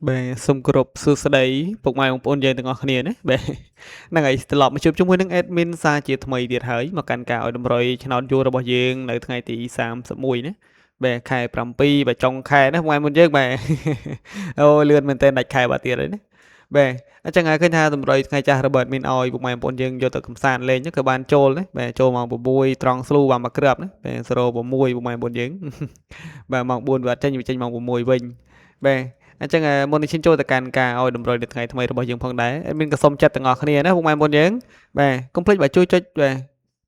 បាទសូមគោរពសួស្តីពុកម៉ែបងប្អូនយើងទាំងអស់គ្នាណាបាទហ្នឹងហើយត្រឡប់មកជួបជាមួយនឹង admin សារជាថ្មីទៀតហើយមកកាន់ការឲ្យតម្រុយឆ្នោតយួររបស់យើងនៅថ្ងៃទី31ណាបាទខែ7បាទចុងខែណាពុកម៉ែមុនយើងបាទអូលឿនមែនតើដាច់ខែបាត់ទៀតហើយណាបាទអញ្ចឹងហើយឃើញថាតម្រុយថ្ងៃចាស់របឺតមានឲ្យពុកម៉ែបងប្អូនយើងយកទៅកំសាន្តលេងក៏បានចូលណាបាទចូលម៉ោង6ត្រង់ស្លូបានមកក្របណាបាទ06ពុកម៉ែបងប្អូនយើងបាទម៉ោង4វាអត់ចេញវាចេញម៉ោង6វិញបាទអញ្ចឹងមុននឹងឈានចូលទៅកាន់ការឲ្យតម្រុយនៅថ្ងៃថ្មីរបស់យើងផងដែរមានក៏សូមចិត្តទាំងអស់គ្នាណាពុកម៉ែបងប្អូនយើងបាទកុំភ្លេចបាទជួយចុចបាទ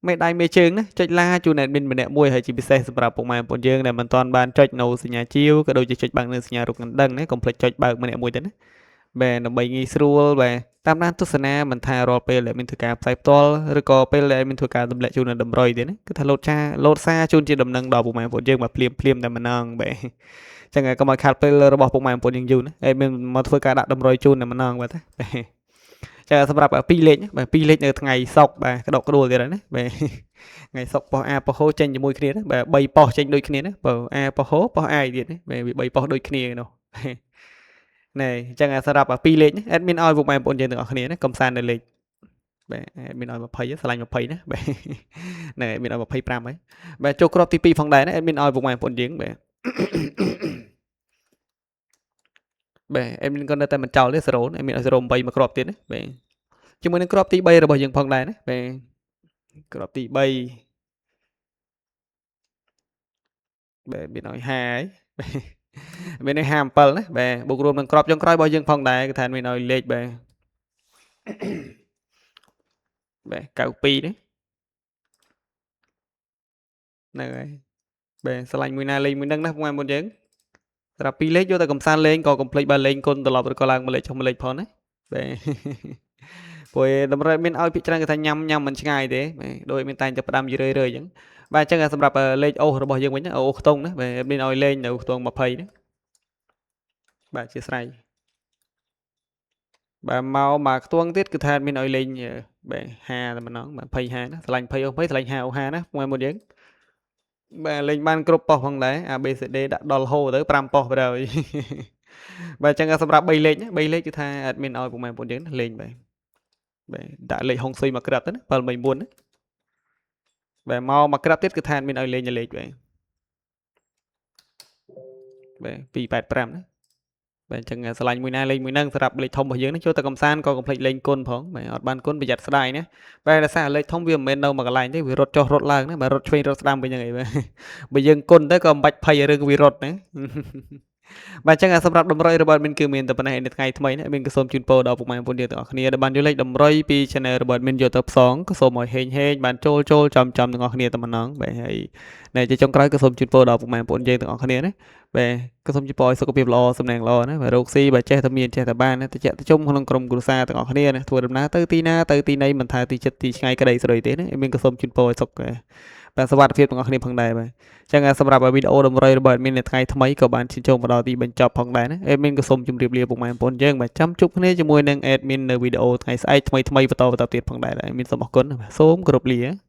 មេដៃមេជើងណាចុចឡាជូន admin ម្នាក់មួយហើយជាពិសេសសម្រាប់ពុកម៉ែបងប្អូនយើងដែលមិនទាន់បានចុចនៅសញ្ញាជាវក៏ដូចជាចុចបើកនៅសញ្ញារូបកណ្ដឹងណាកុំភ្លេចចុចបើកម្នាក់មួយទៅណាបាទដើម្បីងាយស្រួលបាទតាមដានទស្សនាមិនថារាល់ពេលដែលមានធ្វើការផ្សាយផ្ទាល់ឬក៏ពេលដែលមានធ្វើការទម្លាក់ជូននៅតម្រុយទេណាគឺថាលោតសារជូនជាដំណឹងដល់ពុកម៉ែបងប្អូនយើងបាទភ្លាមតែម្ដងបាទចឹងកុំឲ្យខាត់ពេលរបស់ពុកម៉ែបងប្អូនយើងយូរណាហើយមានមកធ្វើការដាក់តម្រុយជូនតែម្ដងបាទចាសម្រាប់2លេខបាទ2លេខនៅថ្ងៃសុក្របាទក្តុកក្តួលទៀតហើយណាបាទថ្ងៃសុក្រប៉ោះអាប៉ោះហូចេញជាមួយគ្នាណាបាទ3ប៉ោះចេញដូចគ្នាណាបើអាប៉ោះហូប៉ោះអាយទៀតណាបាទវា3ប៉ោះដូចគ្នានោះណែអញ្ចឹងសម្រាប់2លេខ admin ឲ្យពុកម៉ែបងប្អូនយើងទាំងអស់គ្នាណាកំសាន្តនៅលេខបាទ admin ឲ្យ20ឆ្លាញ់20ណាបាទណែ admin ឲ្យ25ហើយបាទចូលគ្រាប់ទី2ផងដែរណា admin ឲ្យពុកម៉ែបងប្អូនយើងបាទបាទ admin ក៏នៅតែមិនចោលទេ0 admin ឲ្យ0 8មកគ្រាប់ទៀតណាបាទជាមួយនឹងគ្រាប់ទី3របស់យើងផងដែរណាបាទគ្រាប់ទី3បាទមានឲ្យ5ហើយមានឲ្យ57ណាបាទបូករួមនឹងគ្រាប់ចុងក្រោយរបស់យើងផងដែរគឺថាមានឲ្យលេខបាទបាទ92ណាហ្នឹងហើយបាទឆ្លាញ់មួយណាលេខមួយហ្នឹងណាពុកម៉ែបងប្អូនយើងសម្រាប់2លេខយកទៅកំសាន្តលេងក៏កុំភ្លេចបាទលេងគុណត្រឡប់ឬក៏ឡើងមួយលេខចុះមួយលេខផងណាបាទព្រោះតម្រូវមានឲ្យភាគច្រើនគេថាញ៉ាំមិនឆ្ងាយទេបាទដោយមានតែងតែផ្ដាំយឺរឿយអញ្ចឹងបាទអញ្ចឹងសម្រាប់លេខអូសរបស់យើងវិញអូសខ្ទង់ណាបាទមានឲ្យលេងនៅខ្ទង់20ណាបាទអធិស្ឋានបាទមកខ្ទង់ទៀតគឺថាមានឲ្យលេងបាទ50តែម្ដងបាទ20 50ណាឆ្លាញ់20អូស20ឆ្លាញ់50អូស50ណាមួយមុនយើងបាទលេងបានគ្រប់ប៉ុស្តិ៍ផងដែរ ABCD ដាក់ដល់ហូទៅ5ប៉ុស្តិ៍ទៅហើយបាទអញ្ចឹងសម្រាប់3លេខណា3លេខគឺថា admin ឲ្យពុកម៉ែបងប្អូនយើងលេងបាទដាក់លេខហុងស៊ុយមកក្រាប់ទៅណា734ណាបាទមកក្រាប់ទៀតគឺថា admin ឲ្យលេងលេខបាទ285ណាបាទអញ្ចឹងឆ្លាញ់មួយណាលេងមួយហ្នឹងសម្រាប់លេខធំរបស់យើងនេះចូលទៅកំសាន្តក៏កុំភ្លេចលេងគុណផងបាទអត់បានគុណប្រយ័ត្នស្ដាយណាបាទដោយសារលេខធំវាមិនមែននៅមួយកន្លែងទេវារត់ចុះរត់ឡើងណាបាទរត់ឆ្វេងរត់ស្ដាំវិញហ្នឹងឯងបាទបើយើងគុណទៅក៏មិនបាច់ភ័យរឿងវារត់ណាបាទអញ្ចឹងសម្រាប់តម្រុយរបស់adminគឺមានតែប៉ុណ្ណេះនៅថ្ងៃថ្មីនេះadminក៏សូមជូនពរដល់ពុកម៉ែបងប្អូនយើងទាំងអស់គ្នាដែលបានយកលេខតម្រុយពី channel របស់adminយកទៅផ្សងក៏សូមឲ្យហេងបានចូលចំទាំងអស់គ្នាតែម្ដងបាទហើយនៅជាចុងក្រោយក៏សូមជូនពរដល់ពុកម៉ែបងប្អូនយើងទាំងអស់គ្នាណាបាទក៏សូមជូនពរឲ្យសុខភាពល្អសំណាងល្អណាបាទរោគស៊ីបាទចេះតែមានចេះតែបានណាតិចតិចក្នុងក្រុមគ្រួសារទាំងអស់គ្នាណាធ្វើដំណើរទៅទីណាទៅទីណីមិនថាទីចិត្តទីឆ្ងាយក្តីស្រីទេណាadminក៏សូមជូនពរឲ្យសុខបាទសុវត្ថិភាពទាំងអស់គ្នាផងដែរបាទអញ្ចឹងសម្រាប់វីដេអូតម្រុយរបស់adminនៅថ្ងៃថ្មីក៏បានឈានចូលមកដល់ទីបញ្ចប់ផងដែរណាadminក៏សូមជម្រាបលាពុកម៉ែបងប្អូនយើងបាទចាំជួបគ្នាជាមួយនឹងadminនៅវីដេអូថ្ងៃស្អែកថ្មីបន្តទៀតផងដែរadminសូមអរគុណសូមគោរពលា